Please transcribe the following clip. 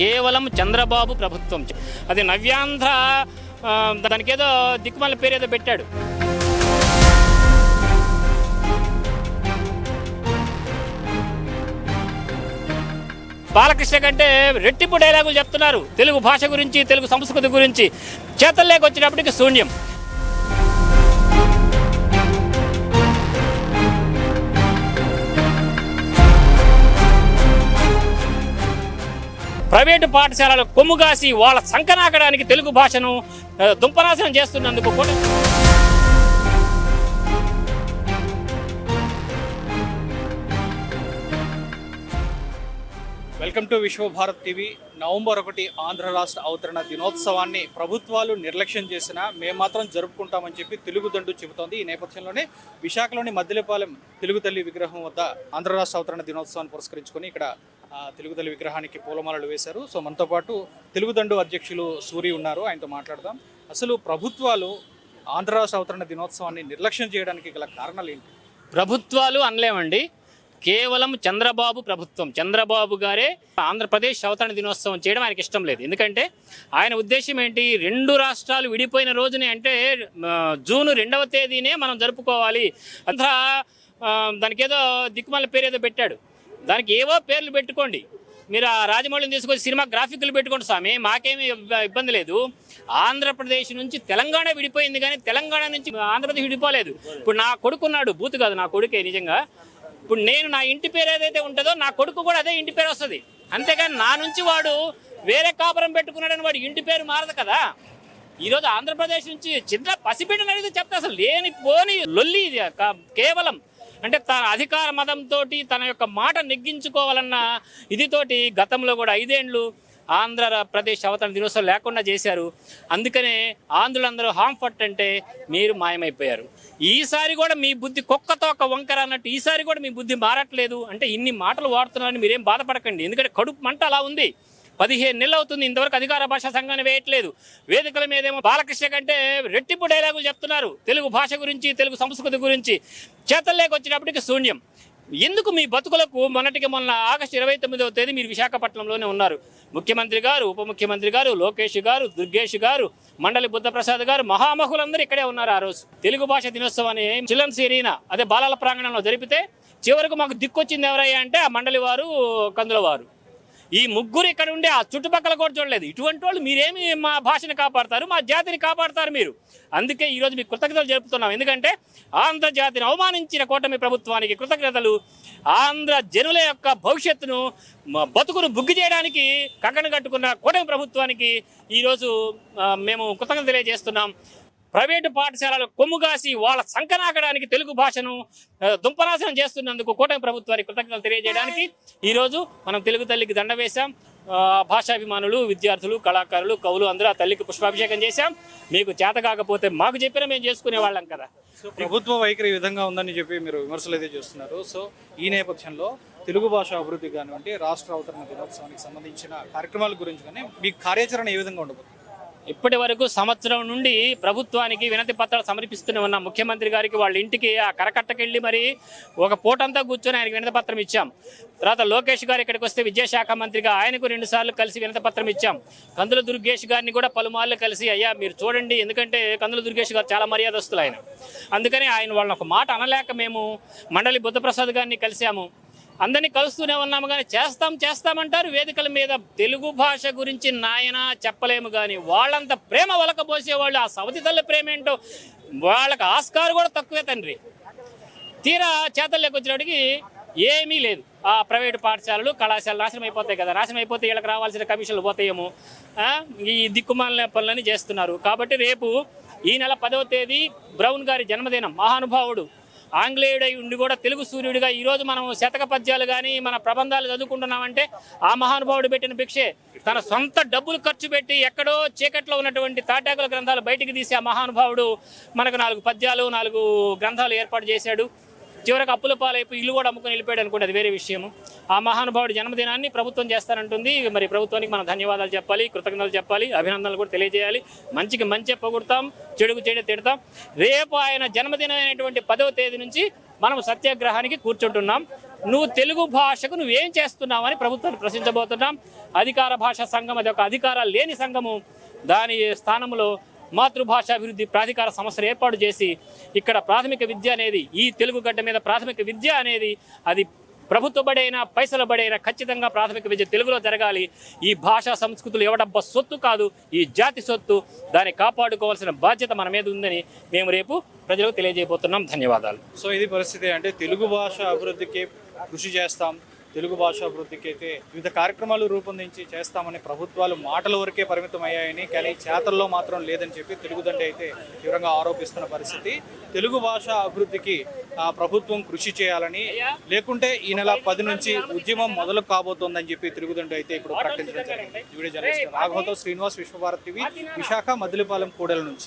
కేవలం చంద్రబాబు ప్రభుత్వం. అది నవ్యాంధ్ర, దానికి ఏదో దిక్కుమాల పేరు ఏదో పెట్టాడు. బాలకృష్ణ కంటే రెట్టింపు డైలాగులు చెప్తున్నారు తెలుగు భాష గురించి, తెలుగు సంస్కృతి గురించి. చేతల్లోకి వచ్చినప్పటికీ శూన్యం. ప్రైవేటు పాఠశాలలు కొమ్ముగాసి వాళ్ళ సంకనాకడానికి తెలుగు భాషను దుంపనాశనం చేస్తున్నందుకు కూడా welcome to Vishwabharat TV. November 1 Andhra రాష్ట్ర అవతరణ దినోత్సవాన్ని ప్రభుత్వాలు నిర్లక్ష్యం చేసినా మేము మాత్రం జరుపుకుంటామని చెప్పి తెలుగుదండు చెబుతోంది. ఈ నేపథ్యంలోనే విశాఖలోని మద్దిలపాలెం తెలుగు తల్లి విగ్రహం వద్ద ఆంధ్ర రాష్ట్ర అవతరణ దినోత్సవాన్ని పురస్కరించుకొని ఇక్కడ తెలుగు తల్లి విగ్రహానికి పూలమాలలు వేశారు. సో మనతో పాటు తెలుగుదండు అధ్యక్షులు సూరి ఉన్నారు, ఆయనతో మాట్లాడదాం. అసలు ప్రభుత్వాలు ఆంధ్ర రాష్ట్ర అవతరణ దినోత్సవాన్ని నిర్లక్ష్యం చేయడానికి గల కారణాలు ఏంటి? ప్రభుత్వాలు అనలేమండి, కేవలం చంద్రబాబు ప్రభుత్వం. చంద్రబాబు గారే ఆంధ్రప్రదేశ్ అవతరణ దినోత్సవం చేయడం ఆయనకి ఇష్టం లేదు. ఎందుకంటే ఆయన ఉద్దేశం ఏంటి, 2 రాష్ట్రాలు విడిపోయిన రోజునే, అంటే జూన్ 2వ తేదీనే మనం జరుపుకోవాలి. అంతా దానికి ఏదో దిక్కుమాల పేరు ఏదో పెట్టాడు. దానికి ఏవో పేర్లు పెట్టుకోండి, మీరు ఆ రాజమౌళిని తీసుకొచ్చి సినిమా గ్రాఫిక్లు పెట్టుకోండి స్వామి, మాకేమీ ఇబ్బంది లేదు. ఆంధ్రప్రదేశ్ నుంచి తెలంగాణ విడిపోయింది కానీ తెలంగాణ నుంచి ఆంధ్రప్రదేశ్ విడిపోలేదు. ఇప్పుడు నా కొడుకున్నాడు, బూత్ కాదు నా కొడుకే నిజంగా. ఇప్పుడు నేను నా ఇంటి పేరు ఏదైతే ఉంటుందో నా కొడుకు కూడా అదే ఇంటి పేరు వస్తుంది. అంతేగాని నా నుంచి వాడు వేరే కాపురం పెట్టుకున్నాడని వాడు ఇంటి పేరు మారదు కదా. ఈరోజు ఆంధ్రప్రదేశ్ నుంచి చిన్న పసిబిడ్డను అడిగితే చెప్తా అసలు లేని పోని లొల్లి ఇది. కేవలం అంటే తన అధికార మదంతో తన యొక్క మాట నెగ్గించుకోవాలన్న ఇదితోటి గతంలో కూడా 5 ఏళ్ళు ఆంధ్రప్రదేశ్ అవతరణ దినోత్సవం లేకుండా చేశారు. అందుకనే ఆంధ్రులందరూ హాంఫర్ట్ అంటే మీరు మాయమైపోయారు. ఈసారి కూడా మీ బుద్ధి కుక్కతో ఒక వంకర అన్నట్టు ఈసారి కూడా మీ బుద్ధి మారట్లేదు. అంటే ఇన్ని మాటలు వాడుతున్నారని మీరేం బాధపడకండి, ఎందుకంటే కడుపు మంట అలా ఉంది. 15 నెలలు అవుతుంది ఇంతవరకు అధికార భాషా సంఘాన్ని వేయట్లేదు. వేదికల మీదేమో బాలకృష్ణ కంటే రెట్టింపు డైలాగులు చెప్తున్నారు తెలుగు భాష గురించి, తెలుగు సంస్కృతి గురించి. చేతల్లోకి వచ్చినప్పటికీ శూన్యం. ఎందుకు మీ బతుకులకు? మొన్నటికి మొన్న ఆగస్టు 29వ తేదీ మీరు విశాఖపట్నంలోనే ఉన్నారు. ముఖ్యమంత్రి గారు, ఉప ముఖ్యమంత్రి గారు, లోకేష్ గారు, దుర్గేష్ గారు, మండలి బుద్ధప్రసాద్ గారు, మహామహులందరూ ఇక్కడే ఉన్నారు. ఆ రోజు తెలుగు భాష దినోత్సవాన్ని చిల్డ్రన్స్ ఏరియా అదే బాలల ప్రాంగణంలో జరిపితే చివరకు మాకు దిక్కొచ్చింది ఎవరయ్యా అంటే ఆ మండలి వారు, కందుల వారు. ఈ ముగ్గురు ఇక్కడ ఉండే ఆ చుట్టుపక్కల కూడా చూడలేదు. ఇటువంటి వాళ్ళు మీరేమి మా భాషను కాపాడతారు, మా జాతిని కాపాడతారు మీరు. అందుకే ఈరోజు మీకు కృతజ్ఞతలు జరుపుతున్నాం. ఎందుకంటే ఆంధ్ర జాతిని అవమానించిన కూటమి ప్రభుత్వానికి కృతజ్ఞతలు. ఆంధ్ర జనుల యొక్క భవిష్యత్తును, బతుకును బుగ్గి చేయడానికి కంకణం కట్టుకున్న కూటమి ప్రభుత్వానికి ఈరోజు మేము కృతజ్ఞతలు తెలియజేస్తున్నాం. ప్రైవేటు పాఠశాలలు కొమ్ముగాసి వాళ్ళ సంకనాకడానికి తెలుగు భాషను దుంపనాశనం చేస్తున్నందుకు కూటమి ప్రభుత్వానికి కృతజ్ఞతలు తెలియజేయడానికి ఈరోజు మనం తెలుగు తల్లికి దండ వేశాం. భాషాభిమానులు, విద్యార్థులు, కళాకారులు, కవులు అందరూ ఆ తల్లికి పుష్పాభిషేకం చేశాం. మీకు చేత కాకపోతే మాకు చెప్పినా మేము చేసుకునే వాళ్ళం కదా. సో ప్రభుత్వ వైఖరి ఈ విధంగా ఉందని చెప్పి మీరు విమర్శలు అయితే చేస్తున్నారు. సో ఈ నేపథ్యంలో తెలుగు భాష అభివృద్ధి కానివ్వండి, రాష్ట్ర అవతరణ దినోత్సవానికి సంబంధించిన కార్యక్రమాల గురించి కానీ మీ కార్యాచరణ ఏ విధంగా ఉండబోతుంది? ఇప్పటి వరకు సంవత్సరం నుండి ప్రభుత్వానికి వినతి పత్రాలు సమర్పిస్తూనే ఉన్న ముఖ్యమంత్రి గారికి వాళ్ళ ఇంటికి ఆ కరకట్టకెళ్ళి మరి ఒక పూటంతా కూర్చొని ఆయనకు వినతి పత్రం ఇచ్చాం. తర్వాత లోకేష్ గారు ఇక్కడికి వస్తే విద్యాశాఖ మంత్రిగా ఆయనకు 2 సార్లు కలిసి వినతి పత్రం ఇచ్చాం. కందుల దుర్గేష్ గారిని కూడా పలుమార్లు కలిసి అయ్యా మీరు చూడండి, ఎందుకంటే కందుల దుర్గేష్ గారు చాలా మర్యాదస్తులు ఆయన. అందుకని ఆయన వాళ్ళని ఒక మాట అనలేక మేము మండలి బుద్ధప్రసాద్ గారిని కలిసాము. అందరినీ కలుస్తూనే ఉన్నాము కానీ చేస్తామంటారు వేదికల మీద. తెలుగు భాష గురించి నాయన చెప్పలేము కానీ వాళ్ళంత ప్రేమ వలకబోసేవాళ్ళు. ఆ సవతి తల్లి ప్రేమ ఏంటో వాళ్ళకి ఆస్కారు కూడా తక్కువే తండ్రి. తీరా చేతల్లోకి వచ్చినప్పటికి ఏమీ లేదు. ఆ ప్రైవేటు పాఠశాలలు, కళాశాలలు నాశనం అయిపోతాయి కదా. నాశనం అయిపోతే వీళ్ళకి రావాల్సిన కమిషన్లు పోతాయేమో. ఈ దిక్కుమాలిన పనులని చేస్తున్నారు. కాబట్టి రేపు ఈ నెల 10వ తేదీ బ్రౌన్ గారి జన్మదినం. మహానుభావుడు, ఆంగ్లేయుడై ఉండి కూడా తెలుగు సూర్యుడిగా ఈరోజు మనం శతక పద్యాలు కానీ మన ప్రబంధాలు చదువుకుంటున్నామంటే ఆ మహానుభావుడు పెట్టిన భిక్షే. తన సొంత డబ్బులు ఖర్చు పెట్టి ఎక్కడో చీకట్లో ఉన్నటువంటి తాటాకుల గ్రంథాలు బయటికి తీసి ఆ మహానుభావుడు మనకు 4 పద్యాలు, 4 గ్రంథాలు ఏర్పాటు చేశాడు. చివరికి అప్పుల పాలైపోయి ఇల్లు కూడా అమ్ముకొని వెళ్ళిపోయాడు అనుకోండి, అది వేరే విషయము. ఆ మహానుభావుడి జన్మదినాన్ని ప్రభుత్వం చేస్తానంటుంది. మరి ప్రభుత్వానికి మనం ధన్యవాదాలు చెప్పాలి, కృతజ్ఞతలు చెప్పాలి, అభినందనలు కూడా తెలియజేయాలి. మంచికి మంచి పొగుడతాం, చెడుకు చెడు తిడతాం. రేపు ఆయన జన్మదినం అయినటువంటి 10వ తేదీ నుంచి మనం సత్యాగ్రహానికి కూర్చుంటున్నాం. నువ్వు తెలుగు భాషకు నువ్వేం చేస్తున్నావని ప్రభుత్వాన్ని ప్రశ్నించబోతున్నాం. అధికార భాషా సంఘం అది ఒక అధికారాలు లేని సంఘము. దాని స్థానంలో మాతృభాష అభివృద్ధి ప్రాధికార సంస్థను ఏర్పాటు చేసి ఇక్కడ ప్రాథమిక విద్య అనేది, ఈ తెలుగు గడ్డ మీద ప్రాథమిక విద్య అనేది అది ప్రభుత్వ బడైనా పైసల బడైనా ఖచ్చితంగా ప్రాథమిక విద్య తెలుగులో జరగాలి. ఈ భాషా సంస్కృతులు ఎవడబ్బ సొత్తు కాదు, ఈ జాతి సొత్తు. దాన్ని కాపాడుకోవాల్సిన బాధ్యత మన మీద ఉందని మేము రేపు ప్రజలకు తెలియజేయబోతున్నాం. ధన్యవాదాలు. సో ఇది పరిస్థితి. అంటే తెలుగు భాష అభివృద్ధికి కృషి చేస్తాం, తెలుగు భాష అభివృద్ధికి అయితే వివిధ కార్యక్రమాలు రూపొందించి చేస్తామని ప్రభుత్వాలు మాటల వరకే పరిమితం అయ్యాయని, కానీ చేతల్లో మాత్రం లేదని చెప్పి తెలుగుదండి అయితే తీవ్రంగా ఆరోపిస్తున్న పరిస్థితి. తెలుగు భాష అభివృద్ధికి ప్రభుత్వం కృషి చేయాలని, లేకుంటే ఈ నెల 10 నుంచి ఉద్యమం మొదలు కాబోతోందని చెప్పి తెలుగుదండి అయితే ఇప్పుడు ప్రకటించడం జరిగింది. వీడియో జర్నలిస్ట్ రాఘవతో శ్రీనివాస్, విశ్వభారత్ టీవీ, విశాఖ, మద్దిలపాలెం, కూడల నుంచి.